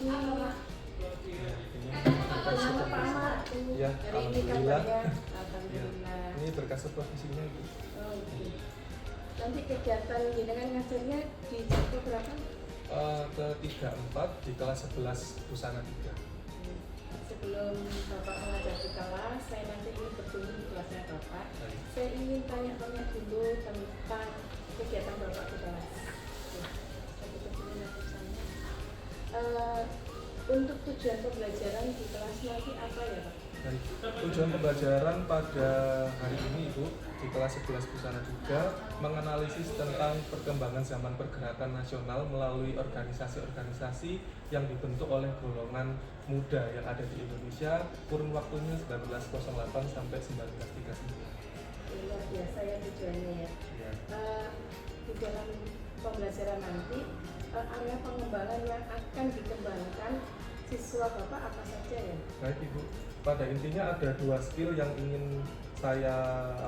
Selamat Pak Ahmad. Ya, Hari ini alhamdulillah. kabarnya? Alhamdulillah. Ini berkas supervisinya itu. Oh, oke. Nanti kegiatan jenengan ngajarnya di jam berapa? Ke 34 di kelas 11 Busana 3. Sebelum Bapak mengajar di kelas, saya nanti ingin berkunjung di kelasnya Bapak. Baik. Saya ingin tanya-tanya dulu tentang kegiatan Bapak di kelas. Ya, saya tutup dulu nanti saya. Untuk tujuan pembelajaran di kelas nanti apa ya Pak? Baik. Tujuan pembelajaran pada hari ini Ibu di kelas 11 Busana juga menganalisis tentang perkembangan zaman pergerakan nasional melalui organisasi-organisasi yang dibentuk oleh golongan muda yang ada di Indonesia, kurun waktunya 1908 sampai 1939. Luar biasa ya tujuannya ya. Ya. Di dalam pembelajaran nanti area pengembangan yang akan dikembangkan siswa Bapak apa saja ya? Baik Ibu, pada intinya ada dua skill yang ingin saya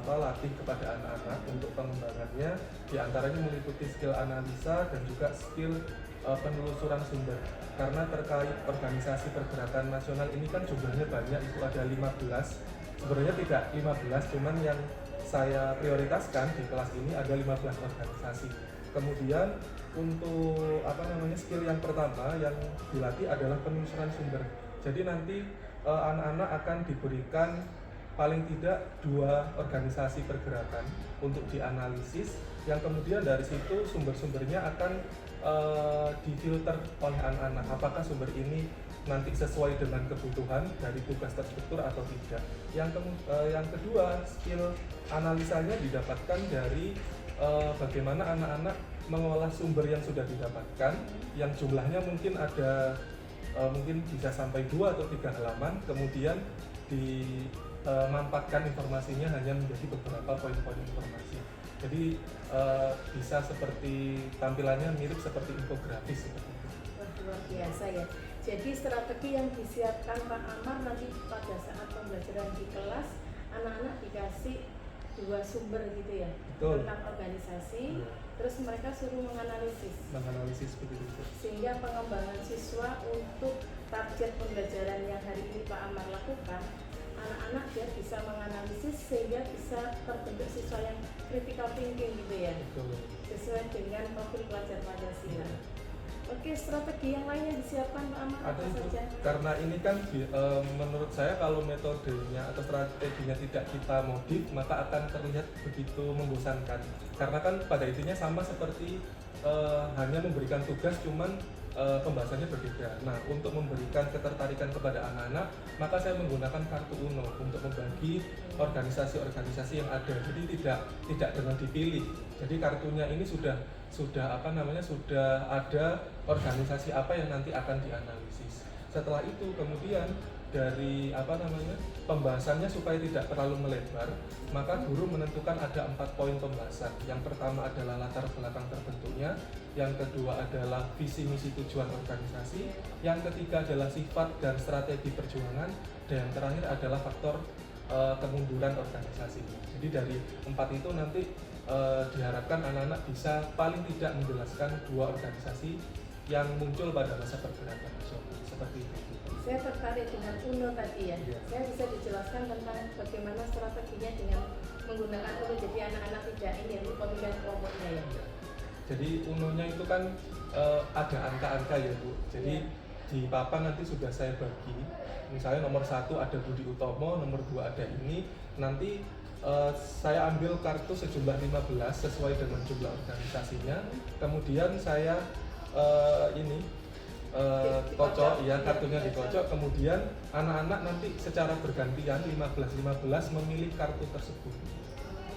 latih kepada anak-anak untuk pengembangannya. Di antaranya meliputi skill analisa dan juga skill penelusuran sumber. Karena terkait organisasi pergerakan nasional ini kan jumlahnya banyak, itu ada 15. Sebenarnya tidak 15, cuman yang saya prioritaskan di kelas ini ada 15 organisasi. Kemudian untuk skill yang pertama yang dilatih adalah penelusuran sumber. Jadi nanti anak-anak akan diberikan paling tidak 2 organisasi pergerakan untuk dianalisis, yang kemudian dari situ sumber-sumbernya akan difilter oleh anak-anak apakah sumber ini nanti sesuai dengan kebutuhan dari tugas terstruktur atau tidak. Yang kedua, skill analisanya didapatkan dari bagaimana anak-anak mengolah sumber yang sudah didapatkan, yang jumlahnya mungkin ada mungkin bisa sampai 2 atau 3 halaman, kemudian dimampatkan informasinya hanya menjadi beberapa poin-poin informasi. Jadi bisa seperti tampilannya mirip seperti infografis seperti itu. Luar biasa ya. Jadi strategi yang disiapkan Pak Amar nanti pada saat pembelajaran di kelas, anak-anak dikasih 2 sumber gitu ya. Betul. Tentang organisasi, Ya. terus mereka suruh menganalisis seperti itu. sehingga pengembangan siswa untuk target pembelajaran yang hari ini Pak Amar lakukan, anak-anak dia bisa menganalisis sehingga bisa terbentuk siswa yang critical thinking gitu ya. Betul. Sesuai dengan profil pelajar Pancasila. Oke, strategi yang lain yang disiapkan Pak Amar Ada apa itu, saja? karena ini kan menurut saya kalau metodenya atau strateginya tidak kita modif maka akan terlihat begitu membosankan. Karena kan pada intinya sama seperti hanya memberikan tugas, cuman pembahasannya berbeda. Nah, untuk memberikan ketertarikan kepada anak-anak, maka saya menggunakan kartu UNO untuk membagi organisasi-organisasi yang ada. Jadi tidak dengan dipilih. Jadi kartunya ini sudah ada organisasi apa yang nanti akan dianalisis. Setelah itu kemudian dari pembahasannya supaya tidak terlalu melebar, maka guru menentukan ada 4 poin pembahasan. Yang pertama adalah latar belakang terbentuknya, yang kedua adalah visi misi tujuan organisasi, yang ketiga adalah sifat dan strategi perjuangan, dan yang terakhir adalah faktor kemunduran organisasi. Jadi dari 4 itu nanti diharapkan anak-anak bisa paling tidak menjelaskan 2 organisasi yang muncul pada masa pergerakan nasional seperti itu. Saya tertarik dengan UNO tadi ya. Iya. Saya bisa dijelaskan tentang bagaimana strateginya dengan menggunakan UNO jadi anak-anak tidak ini untuk pemilihan kelompoknya ya. Jadi UNO-nya itu kan ada angka-angka ya Bu. Jadi di papan nanti sudah saya bagi. Misalnya nomor 1 ada Budi Utomo, nomor 2 ada ini. Nanti saya ambil kartu sejumlah 15 sesuai dengan jumlah organisasinya. Kemudian saya kocok ya, kartunya dikocok, kemudian anak-anak nanti secara bergantian 15 memilih kartu tersebut.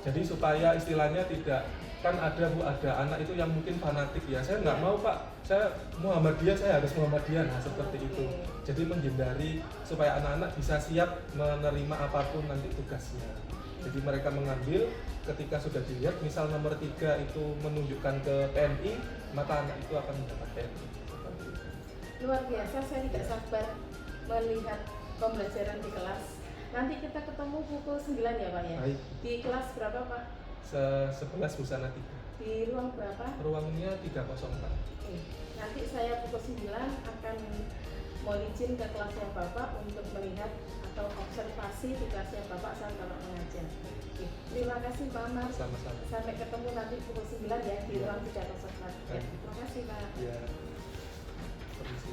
Jadi supaya istilahnya tidak, kan ada anak itu yang mungkin fanatik ya, saya nggak mau Pak, saya Muhammadiyah, saya harus Muhammadiyah, nah seperti itu. Jadi menghindari supaya anak-anak bisa siap menerima apapun nanti tugasnya. Jadi mereka mengambil, ketika sudah dilihat misal nomor 3 itu menunjukkan ke PNI, maka anak itu akan mendapat PNI. Luar biasa, saya tidak sabar melihat pembelajaran di kelas. Nanti kita ketemu pukul 9 ya Pak ya? Baik. Di kelas berapa Pak? 11 busana 3. Di ruang berapa? Ruangnya 304. Nanti saya pukul 9 akan mohon izin ke kelasnya Bapak untuk melihat atau observasi di kelasnya Bapak saat Bapak mengajar. Terima kasih Pak Amar. Sama-sama. Sampai ketemu nanti pukul 9 ya di ruang 304. Terima kasih Pak. Ya. Permisi.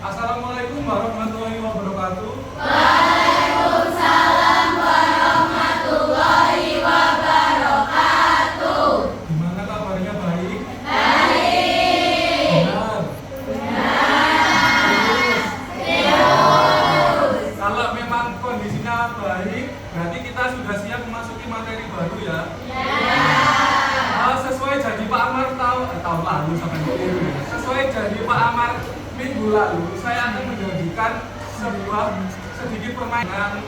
Assalamualaikum warahmatullahi wabarakatuh. Waalaikumsalam warahmatullahi wabarakatuh. Gimana kabarnya, baik? Baik. Benar. Terus. Kalau memang kondisinya baik, berarti kita sudah siap memasuki materi baru ya. Sesuai janji Pak Amar tahun lalu sampai ini. Sesuai janji Pak Amar minggu lalu, saya akan menjanjikan sebuah sedikit permainan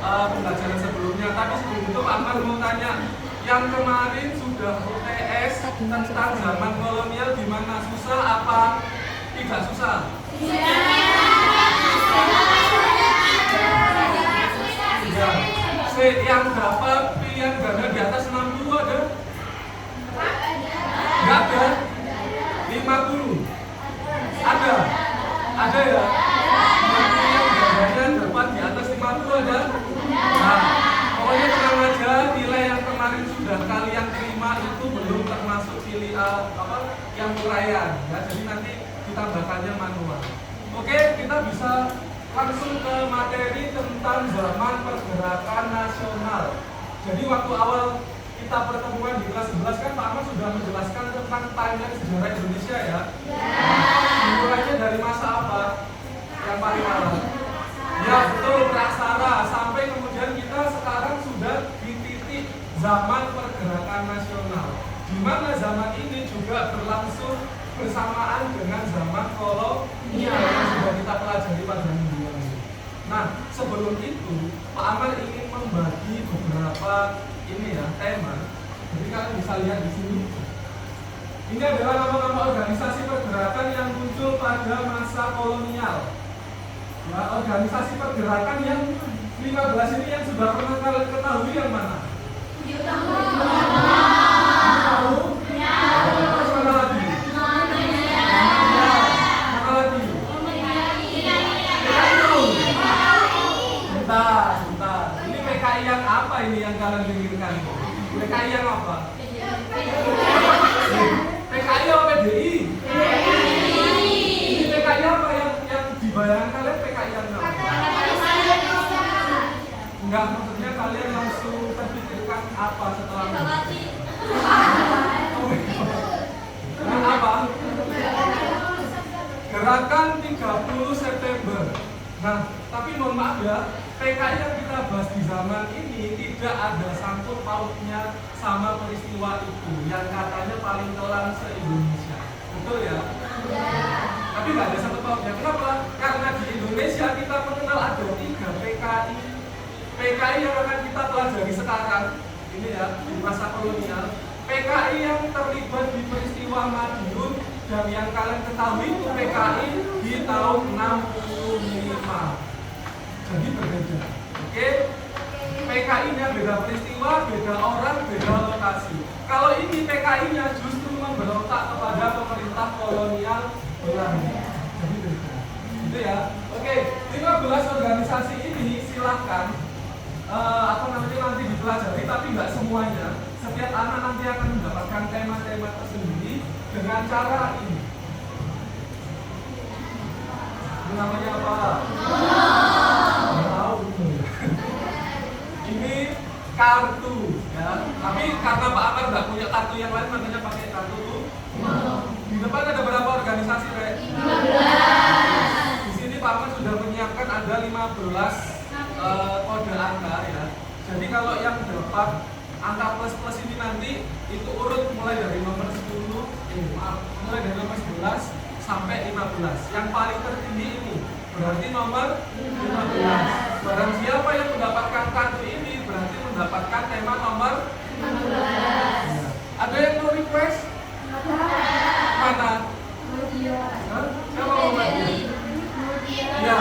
pembelajaran sebelumnya. Tapi sebelum itu Pak Amar mau tanya, yang kemarin sudah UTS tentang zaman kolonial gimana? Susah apa tidak susah? Ya. Yang dapat pilihan ganda di atas 60 ada? Enggak ada? 50? Ada? Ada ya? Yang pilihan gandanya dapat di atas 50 ada? Nah, pokoknya tenang aja, nilai yang kemarin sudah kalian terima itu belum termasuk yang uraian ya, jadi nanti ditambahkannya manual. Oke, kita bisa langsung ke materi tentang zaman pergerakan nasional. Jadi waktu awal kita pertemuan di kelas 11 kan Pak Ahmad sudah menjelaskan tentang timeline sejarah Indonesia ya. Dimulainya dari masa apa? Yang paling awal. Ya betul, praksara. Sampai kemudian kita sekarang sudah di titik zaman pergerakan nasional, di mana zaman ini juga berlangsung bersamaan dengan zaman kolonial yang sudah kita pelajari pada minggu lalu. Nah, sebelum itu Pak Amar ingin membagi beberapa tema. Jadi kalian bisa lihat di sini. Ini adalah nama-nama organisasi pergerakan yang muncul pada masa kolonial. Ya, organisasi pergerakan yang 15 ini yang sudah pernah kalian ketahui yang mana? Tahu? Terus mana lagi? Mana lagi? Bentar. Ini PKI yang apa ini yang kalian pikirkan? PKI yang apa? PKI apa PDI? Ini PKI apa yang dibayangkan kalian PKI yang apa? Enggak, maksudnya kalian langsung terpikirkan apa setelah nah, apa? Gerakan 30 September. Nah, tapi mohon maaf ya, PKI yang kita bahas di zaman ini tidak ada sangkut pautnya sama peristiwa itu yang katanya paling kelam se-Indonesia. Betul ya? Tapi nggak ada sangkut pautnya. Kenapa? Karena di Indonesia kita mengenal ada 3 PKI. PKI yang akan kita pelajari sekarang ini ya, di masa kolonial. PKI yang terlibat di peristiwa Madiun dan yang kalian ketahui itu PKI di tahun 65. Jadi berbeda. Oke? PKI-nya beda peristiwa, beda orang, beda lokasi. Kalau ini PKI-nya justru memberontak kepada pemerintah kolonial Belanda. Jadi beda. Gitu ya. Oke, 15 organisasi ini silahkan nanti dipelajari, tapi nggak semuanya. Setiap anak nanti akan mendapatkan tema-tema tersendiri dengan cara ini. Ini namanya apa? Tahu itu. Ini kartu, ya. Tapi karena Pak Amar nggak punya kartu yang lain, makanya pakai kartu. Di depan ada berapa organisasi, Rek? 15. Di sini Pak Amar sudah menyiapkan ada 15 kode angka, ya. Jadi kalau yang dapat angka plus ini nanti itu urut mulai dari nomor 10, mulai dari nomor 11 sampai 15. Yang paling tertinggi ini berarti nomor 15. Barang siapa yang mendapatkan kartu ini berarti mendapatkan tema nomor 15. Ya. Ada yang mau request? Mana? Siapa mau bagi? Ya.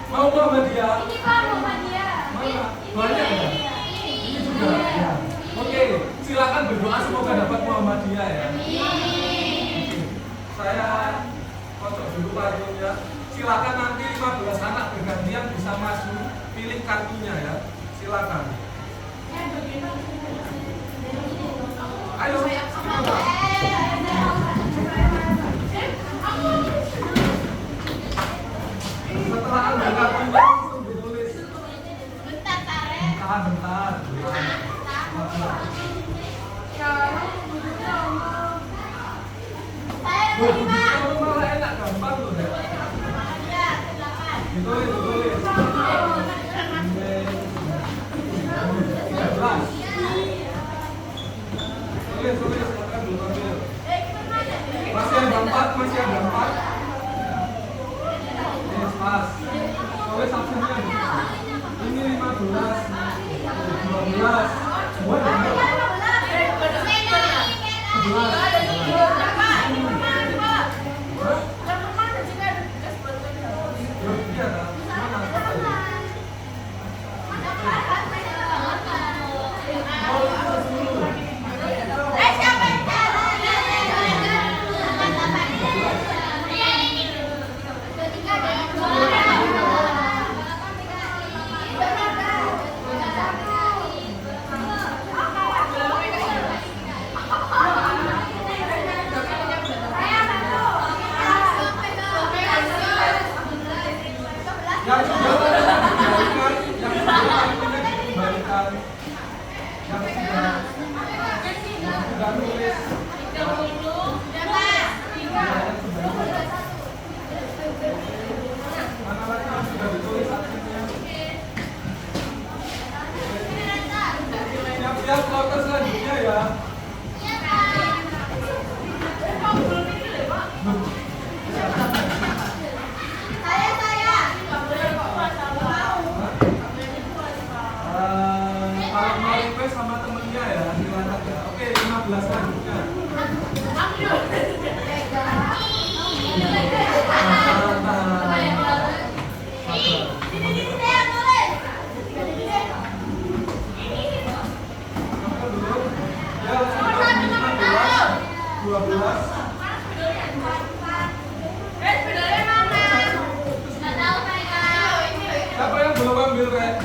Mau mau Muhammadiyah? Ini Pak Muhammadiyah. Mana? Banyak ya? Ini juga. Ya. Oke, silakan berdoa semoga dapat Muhammadiyah ya. Oke. Saya kocok dulu kartunya. Silakan nanti 15 anak bergantian bisa maju, pilih kartunya ya. Silakan. Ayo, setelah ambil kartunya langsung ditulis. Bentar. Kamu malah enak gampang loh ya. Ditulis. Tulis, makan dulu ambil. Masih ada 4. Yes, pas. Tulis absennya. Ini 15, 12. Semua ada. 15 selanjutnya. Siapa yang belum ambil, Rek?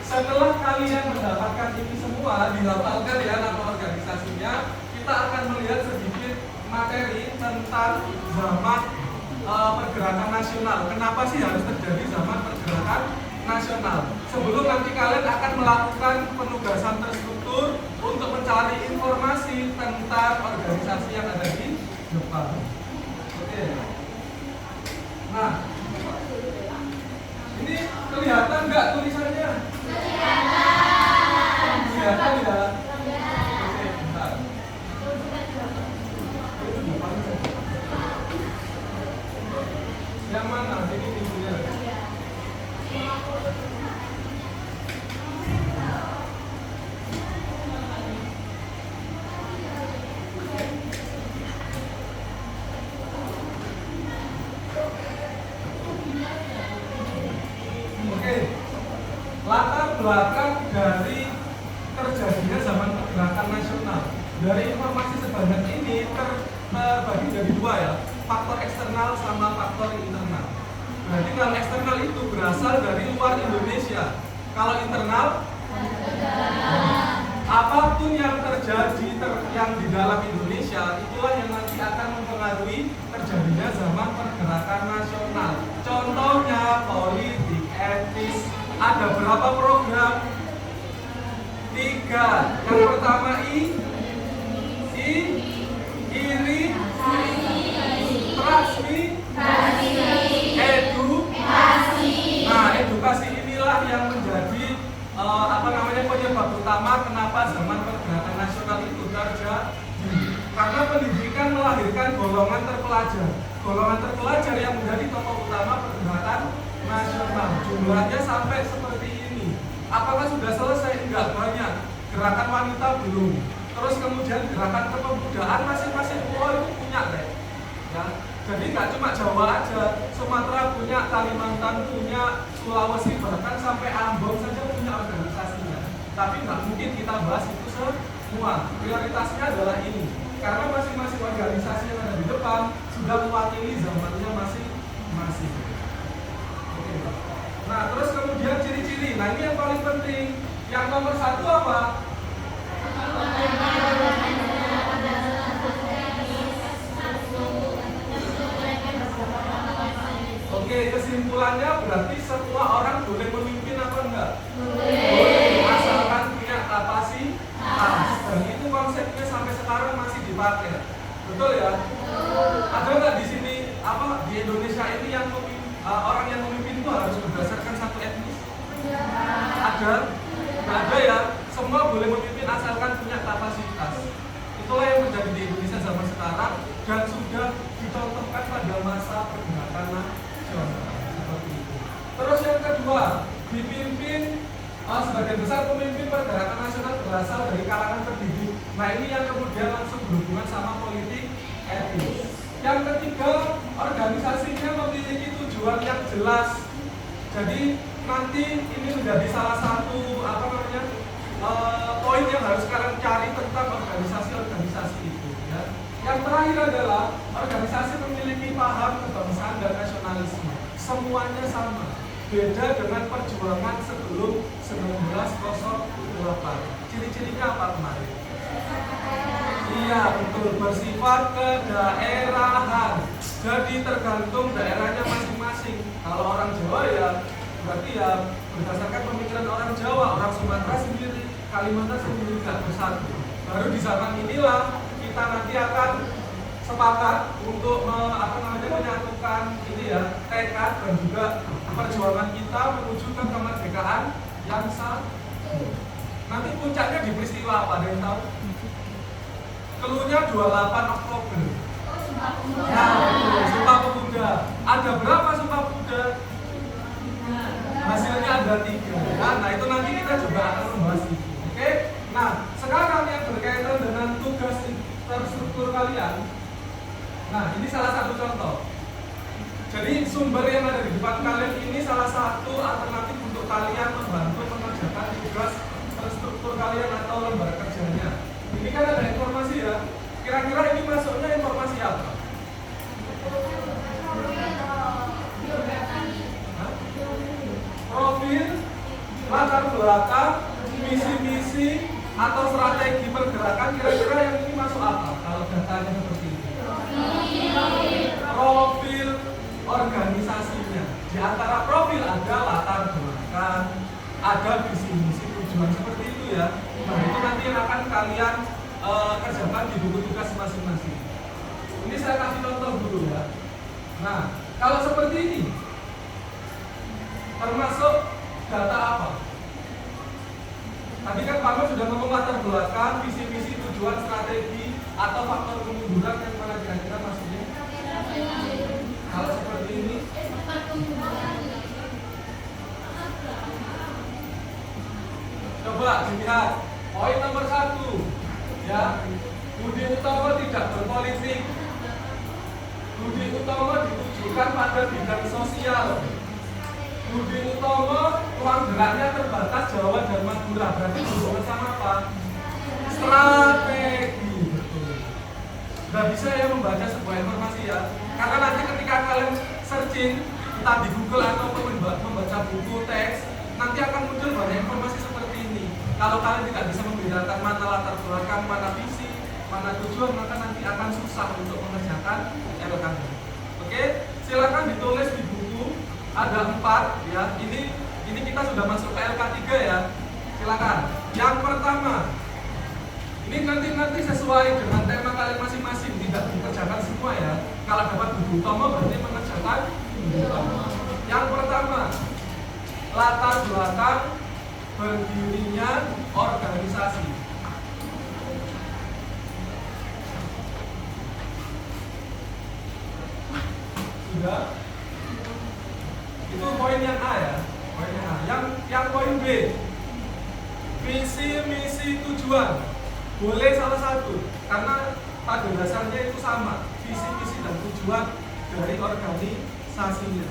Setelah kalian mendapatkan ini semua, dihafalkan ya nama organisasinya, kita akan melihat sedikit materi tentang zaman pergerakan nasional. Kenapa sih harus terjadi zaman pergerakan nasional? Sebelum nanti kalian akan melakukan penugasan terstruktur untuk mencari informasi tentang organisasi yang ada di Jepang. Oke. Nah, ini kelihatan nggak tulisannya? Kelihatan ya? Oke, bentar. Yang mana? Ini pintunya. belakang dari terjadinya zaman pergerakan nasional. Dari informasi sebanyak ini terbagi jadi dua ya, faktor eksternal sama faktor internal. Berarti kalau eksternal itu berasal dari luar Indonesia. Kalau internal, apapun yang terjadi yang di dalam Indonesia, itulah yang nanti akan mempengaruhi terjadinya zaman pergerakan nasional. Contohnya politik etis. Ada berapa program? 3. Yang pertama iri, edukasi. Nah, edukasi inilah yang menjadi penyebab utama kenapa zaman pergerakan nasional itu terjadi. Karena pendidikan melahirkan golongan terpelajar. Golongan terpelajar yang menjadi tokoh utama pergerakan nasional. Jumlahnya sampai seperti ini. Apakah sudah selesai? Enggak banyak. Gerakan wanita belum. Terus kemudian gerakan kepemudaan masing-masing pulau itu punya deh. Ya. Jadi nggak cuma Jawa aja, Sumatera punya, Kalimantan punya, Sulawesi bahkan sampai Ambon saja punya organisasinya. Tapi nggak mungkin kita bahas itu semua. Prioritasnya adalah ini. Karena masing-masing organisasi yang ada di depan sudah mewakili zamannya masing-masing. Oke. Nah, terus kemudian ciri-ciri. Nah, ini yang paling penting. Yang nomor 1 apa? Oke, kesimpulannya berarti semua orang boleh memimpin apa enggak? Boleh, asalkan punya kapasitas. Dan itu konsepnya sampai sekarang masih dipakai. Betul ya? Ada nggak di sini di Indonesia ini yang orang yang memimpin itu harus berdasarkan satu etnis? Ada? Nggak ada ya? Semua boleh memimpin asalkan punya kapasitas. Itulah yang terjadi di Indonesia zaman sekarang dan sudah dicontohkan pada masa pergerakan nasional seperti itu. Terus yang kedua, dipimpin sebagian besar pemimpin pergerakan nasional berasal dari kalangan terdidik. Nah, ini yang kemudian langsung berhubungan sama politik etis. Yang ketiga, organisasinya memiliki tujuan yang jelas. Jadi nanti ini menjadi salah satu poin yang harus kalian cari tentang organisasi-organisasi itu. Ya. Yang terakhir adalah organisasi memiliki paham kebangsaan dan nasionalisme. Semuanya sama. Beda dengan perjuangan sebelum 1908. Ciri-cirinya apa kemarin? Iya, betul, bersifat kedaerahan. Jadi tergantung daerahnya masing-masing. Kalau orang Jawa ya berarti ya berdasarkan pemikiran orang Jawa, orang Sumatera sendiri, Kalimantan sendiri tidak bersatu. Baru di zaman inilah kita nanti akan sepakat untuk menyatukan ini ya tekad dan juga perjuangan kita menuju ke kemerdekaan yang satu. Nanti puncaknya di peristiwa apa? Ada yang tahu? Keluarnya 28 Oktober. Nah, betul, Sumpah Pemuda. Ada berapa Sumpah Pemuda? Hasilnya ada 3. Nah, itu nanti kita juga akan membahas itu. Oke? Nah, sekarang yang berkaitan dengan tugas terstruktur kalian. Nah, ini salah satu contoh. Jadi sumber yang ada di depan kalian ini salah satu alternatif untuk kalian membantu mengerjakan tugas terstruktur kalian atau lembar kerjanya. Ini kan ada informasi ya. Kira-kira ini masuknya informasi apa? Profil, latar belakang, misi-misi atau strategi pergerakan. Kira-kira yang ini masuk apa? Kalau datanya seperti ini. Profil organisasinya. Di antara profil ada latar belakang, ada visi-misi tujuan seperti itu ya. Nah, itu nanti yang akan kalian kerjakan di buku tugas masing-masing. Ini saya kasih contoh dulu ya. Nah, kalau seperti ini termasuk data apa? Tadi kan Pak Nur sudah ngomong latar belakang, visi-misi, tujuan, strategi atau faktor kemunduran yang mana kira-kira maksudnya? Kalau seperti ini coba dilihat poin nomor 1 ya. Budi Utomo tidak berpolitik. Budi Utomo ditujukan pada bidang sosial. Budi Utomo ruang geraknya terbatas Jawa dan Madura, berarti hubungan sama apa? Strategi. Betul. Nggak bisa ya membaca sebuah informasi ya, karena nanti ketika kalian searching entah di Google atau membaca buku teks, nanti akan muncul banyak informasi seperti ini. Kalau kalian tidak bisa membedakan mana latar belakang, mana visi, mana tujuan, maka nanti akan susah untuk mengerjakan LKD. Oke, silakan ditulis di buku. Ada 4 ya. Ini kita sudah masuk ke LK3 ya. Silakan. Yang pertama, ini nanti sesuai dengan tema kalian masing-masing, tidak dikerjakan semua ya. Kalau dapat Budi Utomo berarti mengerjakan Budi Utomo. Yang pertama, latar belakang berdirinya organisasi. Sudah? Itu poin yang A ya. Poinnya A. Yang poin B, visi, misi, tujuan. Boleh salah satu, karena pada dasarnya itu sama, visi, misi, dan tujuan dari organisasinya.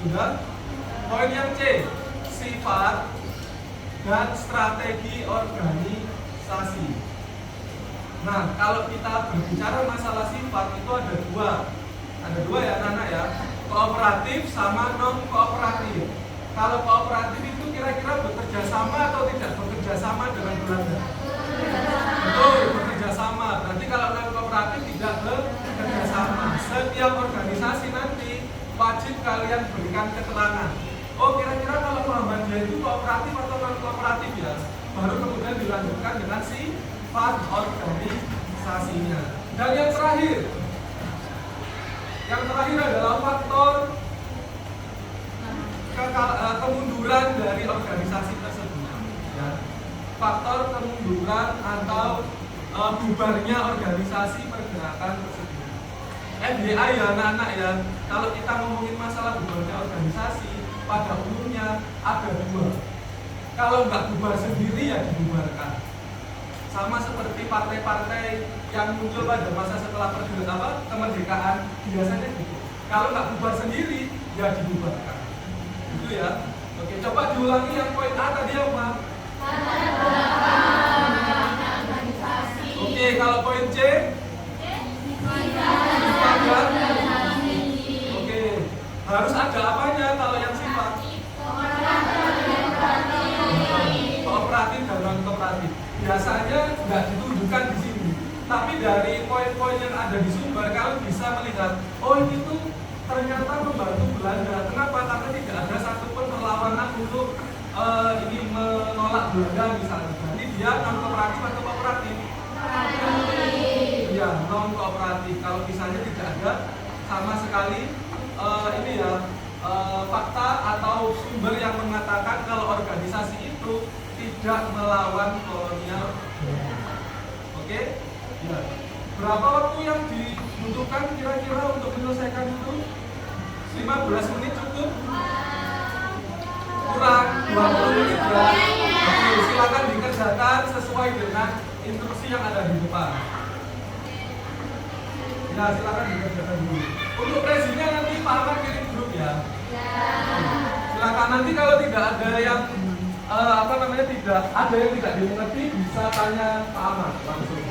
Sudah? Poin yang C, sifat dan strategi organisasi. Nah, kalau kita berbicara masalah sifat itu ada dua ya anak-anak ya, kooperatif sama non kooperatif. Kalau kooperatif itu kira-kira bekerja sama atau tidak bekerja sama dengan Belanda? Betul, bekerja sama. Berarti kalau non kooperatif tidak bekerja sama. Setiap organisasi nanti wajib kalian berikan keterangan. Oh, kira-kira kalau Muhammadiyah itu kooperatif atau non kooperatif ya? Baru kemudian dilanjutkan dengan sifat organisasinya. Dan yang terakhir adalah faktor kemunduran dari organisasi tersebut. Ya. Faktor kemunduran atau bubarnya organisasi pergerakan tersebut. MBA ya anak-anak ya. Kalau kita ngomongin masalah bubarnya organisasi, pada umumnya ada 2. Kalau nggak bubar sendiri ya dibubarkan. Sama seperti partai-partai yang muncul pada masa setelah kemerdekaan, biasanya gitu. Kalau nggak bubar sendiri, ya dibubarkan. Gitu ya. Oke, coba diulangi yang poin A tadi apa? Oke, kalau poin C? Oke, harus ada apanya kalau yang sifat? Kooperatif dan non kooperatif. Biasanya nggak ditunjukkan di sini, tapi dari poin-poin yang ada di sumber kalian bisa melihat, oh ini tuh ternyata membantu Belanda. Kenapa? Karena tidak ada satupun perlawanan untuk ini menolak Belanda misalnya. Jadi dia non kooperatif atau kooperatif? Iya, non kooperatif. Kalau misalnya tidak ada sama sekali ini ya fakta atau sumber yang mengatakan kalau organisasi itu tidak melawan kolonial. Oke? Ya. Berapa waktu yang dibutuhkan kira-kira untuk menyelesaikan itu? 15 menit cukup? Kurang 20 menit ya? Oke, silakan dikerjakan sesuai dengan instruksi yang ada di depan. Ya, silakan dikerjakan dulu. Untuk presinya nanti Pak Amar kirim grup ya. Silakan, nanti kalau tidak ada yang tidak ada yang tidak dimengerti bisa tanya Pak Amar langsung.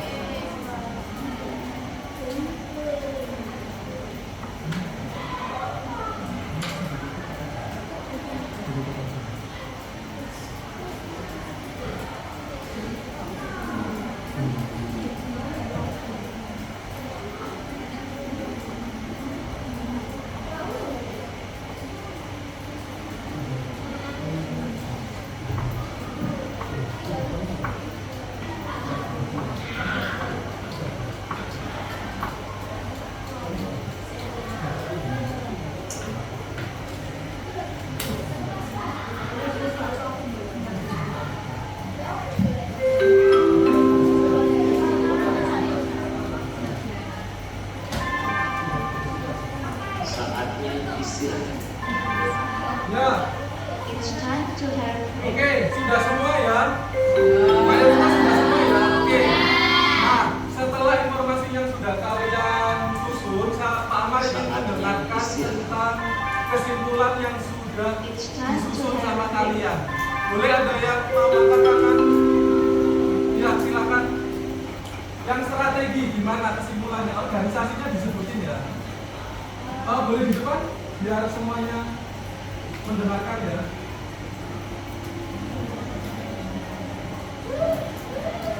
kesimpulan yang sudah disusun sama kalian. Boleh ada yang mau angkat tangan? Ya, silakan. Yang strategi gimana kesimpulannya? Organisasinya disebutin ya. Boleh di depan biar semuanya mendengarkan ya.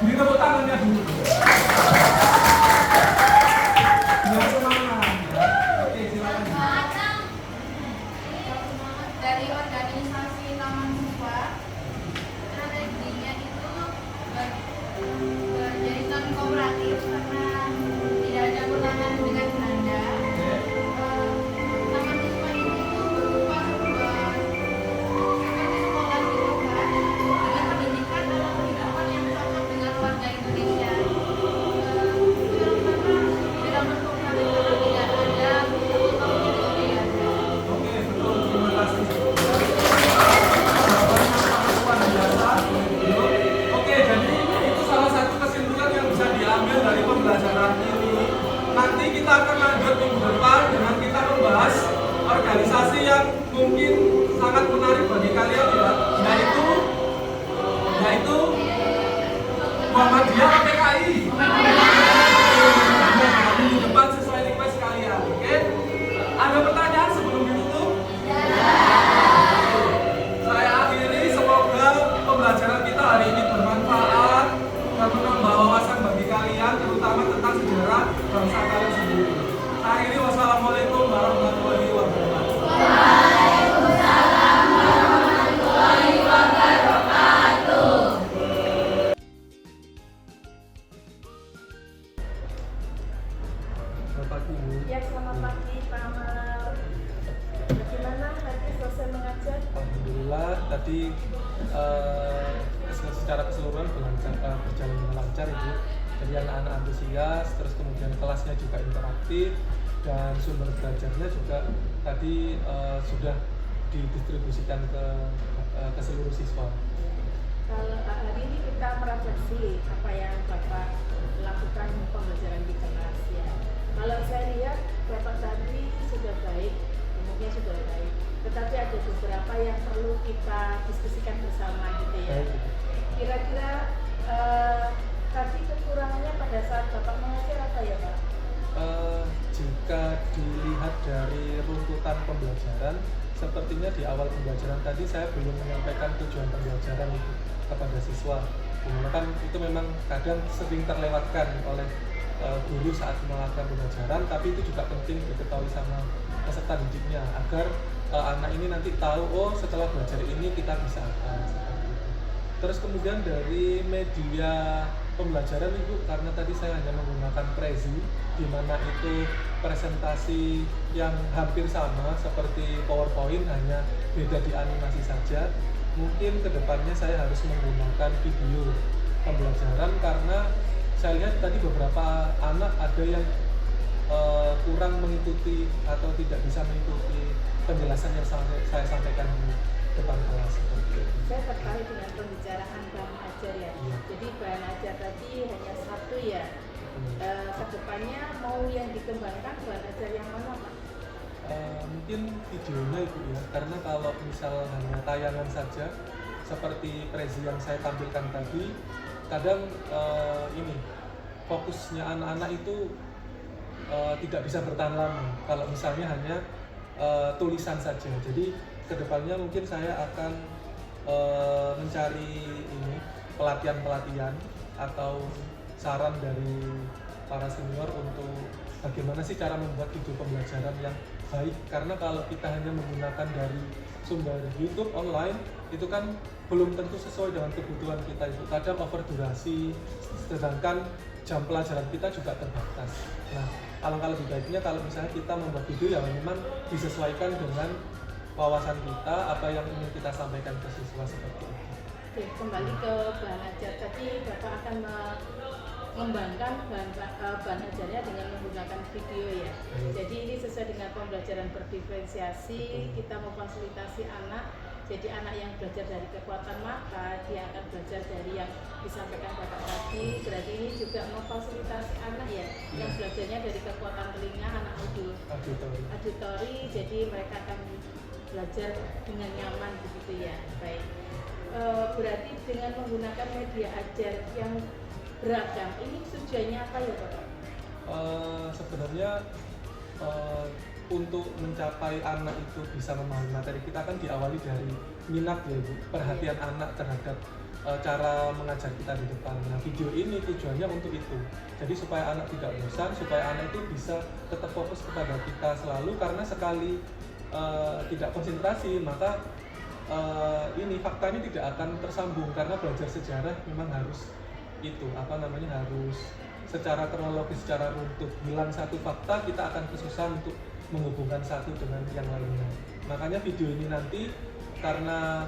Beri tepuk tangannya dulu. Biar semangat ya. Oke, silakan. Dari organisasi taman siswa, strateginya itu berjaringan kooperatif karena tidak ada perlawanan dengan Belanda. Taman siswa ini berupa sebuah seperti sekolah gitu kan, dengan pendidikan dalam kehidupan yang cocok dengan warga Indonesia. Dalam bentuk kooperatif tidak ada otonomi juga tidak ada. Oke, betul. Terima kasih. Oke, jadi itu salah satu kesimpulan yang bisa diambil dari pembelajaran ini. Nanti kita akan lanjut minggu depan dengan kita membahas organisasi yang mungkin sangat menarik bagi kalian ya, yaitu Muhammadiyah PKI. Minggu depan sesuai request kalian, oke? Ada pertanyaan sebelum ditutup? Saya akhiri, semoga pembelajaran kita hari ini bermanfaat dan menambah wawasan bagi kalian, terutama tentang sejarah bangsa kalian sendiri. Saya akhiri, wassalamualaikum warahmatullahi wabarakatuh. Bapak Ibu. Ya, selamat pagi Pak Amal. Bagaimana tadi selesai mengajar? Alhamdulillah tadi secara keseluruhan berjalan dengan lancar Ibu. Jadi anak-anak antusias, terus kemudian kelasnya juga interaktif dan sumber belajarnya juga tadi sudah didistribusikan ke seluruh siswa. Kalau hari ini kita merefleksi apa yang Bapak lakukan pembelajaran di kelas ya. Kalau saya lihat Bapak tadi sudah baik, umumnya sudah baik. Tetapi ada beberapa yang perlu kita diskusikan bersama gitu ya. Kira-kira tadi kekurangannya pada saat Bapak mengajar apa ya Pak? Jika dilihat dari runtutan pembelajaran, sepertinya di awal pembelajaran tadi saya belum menyampaikan tujuan pembelajaran itu kepada siswa. Dimana kan itu memang kadang sering terlewatkan oleh guru saat melakukan pembelajaran, tapi itu juga penting diketahui sama peserta didiknya agar anak ini nanti tahu, oh setelah belajar ini kita bisa apa, seperti itu. Terus kemudian dari media pembelajaran Ibu, karena tadi saya hanya menggunakan Prezi, di mana itu presentasi yang hampir sama seperti PowerPoint, hanya beda di animasi saja. Mungkin kedepannya saya harus menggunakan video pembelajaran karena saya lihat tadi beberapa anak ada yang kurang mengikuti atau tidak bisa mengikuti penjelasan yang saya sampaikan di depan kelas seperti itu. Saya tertarik dengan pembicaraan bahan ajar ya. Iya. Jadi bahan ajar tadi hanya satu ya. Kedepannya mau yang dikembangkan bahan ajar yang mana Pak? Mungkin videonya Ibu ya, karena kalau misal hanya tayangan saja seperti Prezi yang saya tampilkan tadi, kadang ini fokusnya anak-anak itu tidak bisa bertahan lama kalau misalnya hanya tulisan saja. Jadi kedepannya mungkin saya akan mencari ini pelatihan-pelatihan atau saran dari para senior untuk bagaimana sih cara membuat video pembelajaran yang baik, karena kalau kita hanya menggunakan dari sumber YouTube online itu kan belum tentu sesuai dengan kebutuhan kita. Itu kadang over durasi, sedangkan jam pelajaran kita juga terbatas. Nah, alangkah lebih baiknya kalau misalnya kita membuat video yang memang disesuaikan dengan wawasan kita, apa yang ingin kita sampaikan ke siswa seperti itu. Oke, kembali ke bahan ajar tadi, Bapak akan mengembangkan bahan ajarnya dengan menggunakan video ya. Jadi ini sesuai dengan pembelajaran berdiferensiasi, kita memfasilitasi anak. Jadi anak yang belajar dari kekuatan mata, dia akan belajar dari yang disampaikan Bapak tadi. Berarti ini juga memfasilitasi anak ya, yang belajarnya dari kekuatan telinga, anak auditori. Jadi mereka akan belajar dengan nyaman begitu ya. Baik. Berarti dengan menggunakan media ajar yang beragam, ini tujuannya apa ya Bapak? Sebenarnya untuk mencapai anak itu bisa memahami materi, kita kan diawali dari minat ya Bu, perhatian anak terhadap cara mengajar kita di depan. Nah, video ini tujuannya untuk itu. Jadi supaya anak tidak bosan, supaya anak itu bisa tetap fokus kepada kita selalu, karena sekali tidak konsentrasi maka ini faktanya tidak akan tersambung, karena belajar sejarah memang harus harus secara kronologis, secara runtut. Hilang satu fakta, kita akan kesusahan untuk menghubungkan satu dengan yang lainnya. Makanya video ini nanti, karena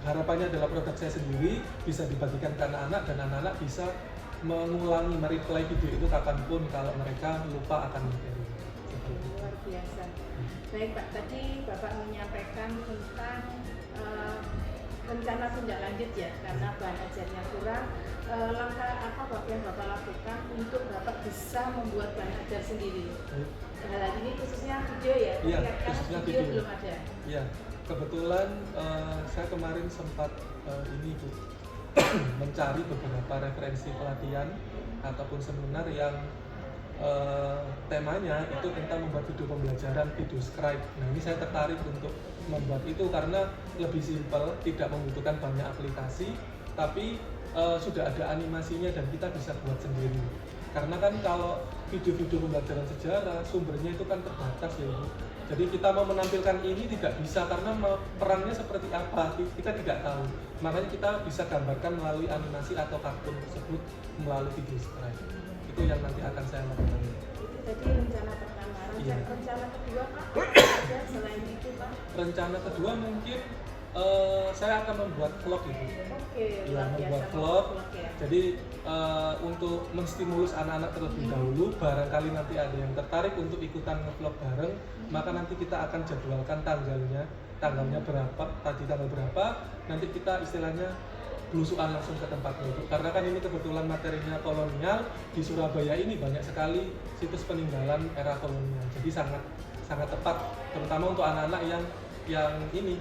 harapannya adalah produk saya sendiri, bisa dibagikan ke anak-anak, dan anak-anak bisa mengulangi, mereplay video itu kapanpun kalau mereka lupa akan materi. Luar biasa. Baik Pak, tadi Bapak menyampaikan tentang rencana tindak lanjut ya, karena bahan ajarnya kurang. Langkah apa Bapak yang Bapak lakukan untuk Bapak bisa membuat bahan ajar sendiri? Hal ini khususnya video ya? Iya, karena khususnya video video. belum ada. Iya, kebetulan saya kemarin sempat Bu, mencari beberapa referensi pelatihan ataupun seminar yang temanya itu tentang membuat video pembelajaran, video scribe. Nah, ini saya tertarik untuk membuat itu karena lebih simpel, tidak membutuhkan banyak aplikasi, tapi sudah ada animasinya dan kita bisa buat sendiri. Karena kan kalau video-video pembelajaran sejarah, sumbernya itu kan terbatas ya Bu. Jadi kita mau menampilkan ini tidak bisa karena perangnya seperti apa, kita tidak tahu. Makanya kita bisa gambarkan melalui animasi atau kartun tersebut melalui video scribe. Itu yang nanti akan saya lakukan. Itu tadi rencana pertama. Iya. Rencana kedua Pak, apa saja selain itu Pak? Rencana kedua mungkin saya akan membuat vlog itu. Oke, Ya, luar biasa, membuat vlog. ya. Jadi untuk menstimulus anak-anak terlebih dahulu, barangkali nanti ada yang tertarik untuk ikutan nge-vlog bareng, maka nanti kita akan jadwalkan tanggalnya berapa, tanggal berapa, nanti kita istilahnya belusukan langsung ke tempatnya itu. Karena kan ini kebetulan materinya kolonial, di Surabaya ini banyak sekali situs peninggalan era kolonial. Jadi sangat tepat, terutama untuk anak-anak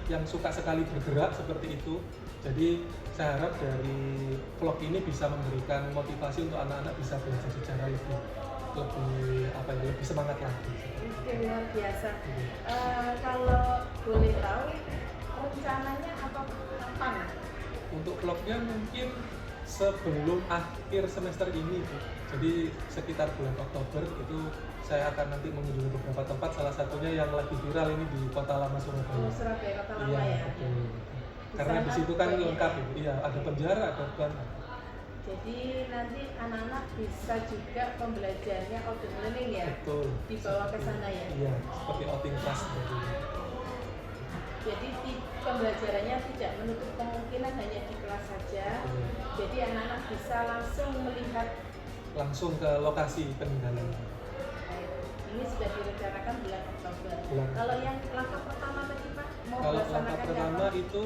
yang suka sekali bergerak seperti itu. Jadi saya harap dari vlog ini bisa memberikan motivasi untuk anak-anak bisa belajar sejarah lebih semangat lagi. Oke, luar biasa. Kalau boleh tahu rencananya apa kapan? Untuk vlognya mungkin sebelum akhir semester ini Bu. Jadi sekitar bulan Oktober itu saya akan nanti mengunjungi beberapa tempat, salah satunya yang lagi viral ini di Kota Lama Surabaya. Oh, Surabaya Kota Lama Iya, ya. betul. Karena di situ kan lengkap ya. Ibu. Iya, ada penjara, ada ban. Jadi nanti anak-anak bisa juga pembelajarannya outdoor learning ya. Betul. Dibawa ke sana ya. Iya, seperti outing class gitu. Jadi pembelajarannya tidak menutup kemungkinan hanya di kelas saja. Betul. Jadi anak-anak bisa langsung melihat. Langsung ke lokasi peninggalan. Ini sudah direncanakan bulan Oktober. Kalau yang langkah pertama tadi Pak, mau Kalau langkah melaksanakan pertama kapan? itu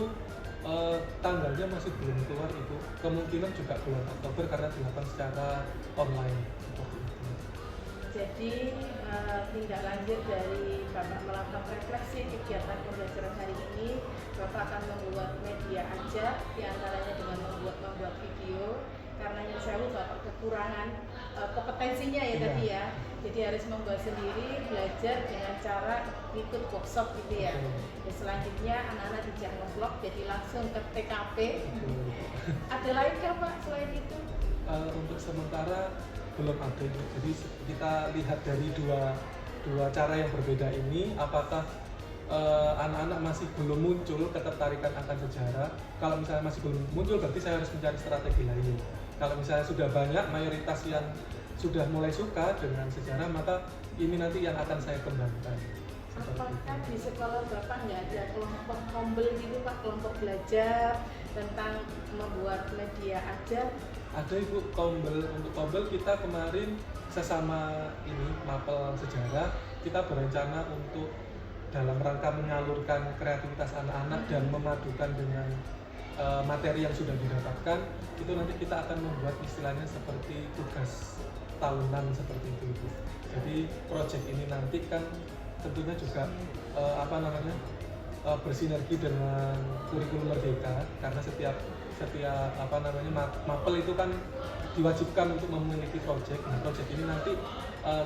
tanggalnya masih belum keluar itu. Kemungkinan juga bulan Oktober karena dilakukan secara online. Seperti itu. Jadi tindak lanjut dari Bapak melakukan refleksi kegiatan pembelajaran hari ini, Bapak akan membuat media ajar, diantaranya dengan membuat video. Karena yang saya tahu Bapak kekurangan kompetensinya ya tadi ya, jadi harus membuat sendiri, belajar dengan cara ikut workshop gitu ya. Dan selanjutnya anak-anak dijak nge-vlog, jadi langsung ke TKP. Ada lain nggak Pak selain itu? Untuk sementara belum ada. Jadi kita lihat dari dua cara yang berbeda ini, apakah anak-anak masih belum muncul ketertarikan akan sejarah. Kalau misalnya masih belum muncul, berarti saya harus mencari strategi lain. Kalau misalnya sudah banyak, mayoritas yang sudah mulai suka dengan sejarah, maka ini nanti yang akan saya kembangkan. Apakah di sekolah Bapak nggak ada kelompok kombel gitu Pak, kelompok belajar tentang membuat media ajar? Ada Ibu kombel. Untuk kombel kita kemarin sesama ini mapel sejarah, kita berencana untuk dalam rangka menyalurkan kreativitas anak-anak dan memadukan dengan materi yang sudah didapatkan, itu nanti kita akan membuat istilahnya seperti tugas tahunan seperti itu, Ibu. Jadi proyek ini nanti kan tentunya juga bersinergi dengan kurikulum Merdeka, karena setiap mapel itu kan diwajibkan untuk memiliki proyek. Nah, proyek ini nanti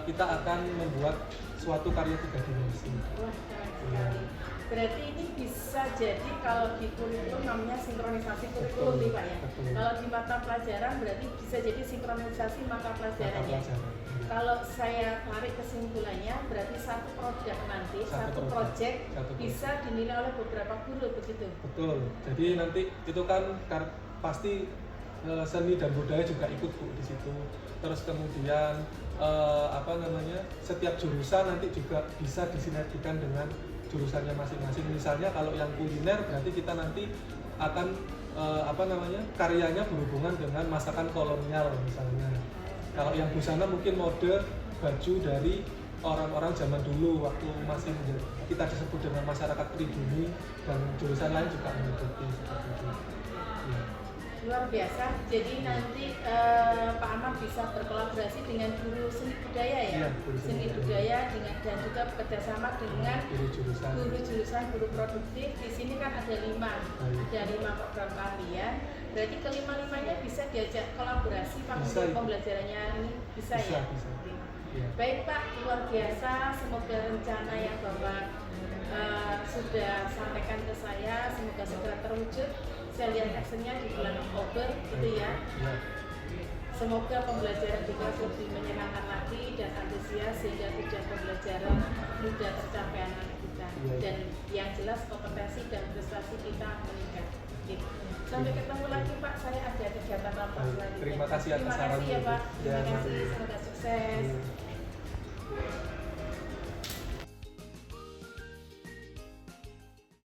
kita akan membuat suatu karya 3 dimensi. Wah, keren sekali. Berarti ini bisa jadi kalau di kurikulum namanya sinkronisasi kurikulum nih Pak ya. Betul. Kalau di mata pelajaran berarti bisa jadi sinkronisasi mata pelajarannya. Kalau saya tarik kesimpulannya berarti satu produk nanti, satu proyek bisa dinilai oleh beberapa guru begitu. Betul. Jadi nanti itu kan pasti seni dan budaya juga ikut Bu di situ. Terus kemudian setiap jurusan nanti juga bisa disinergikan dengan jurusannya masing-masing. Misalnya kalau yang kuliner berarti kita nanti akan karyanya berhubungan dengan masakan kolonial misalnya. Kalau yang busana mungkin mode baju dari orang-orang zaman dulu waktu masih kita disebut dengan masyarakat pribumi, dan jurusan lain juga mengikuti seperti itu. Ya. Luar biasa. Jadi nanti Pak Amar bisa berkolaborasi dengan guru seni budaya ya, Iya, guru seni budaya dan juga bekerjasama dengan guru jurusan guru produktif. Di sini kan ada 5 program keahlian. Berarti kelima-limanya bisa diajak kolaborasi Pak untuk pembelajarannya ini bisa ya. Ya. Baik Pak, luar biasa. Semoga rencana yang Bapak sudah sampaikan ke saya semoga segera terwujud. Saya lihat actionnya di bulan Oktober gitu ya. Semoga pembelajaran di kelas lebih menyenangkan lagi dan antusias sehingga tujuan pembelajaran mudah tercapai anak-anak kita. Dan yang jelas kompetensi dan prestasi kita meningkat. Gitu. Sampai ketemu lagi Pak, saya ada kegiatan rapat selanjutnya. Terima kasih atas sarannya. Terima kasih ya Pak. Terima kasih, semoga sukses.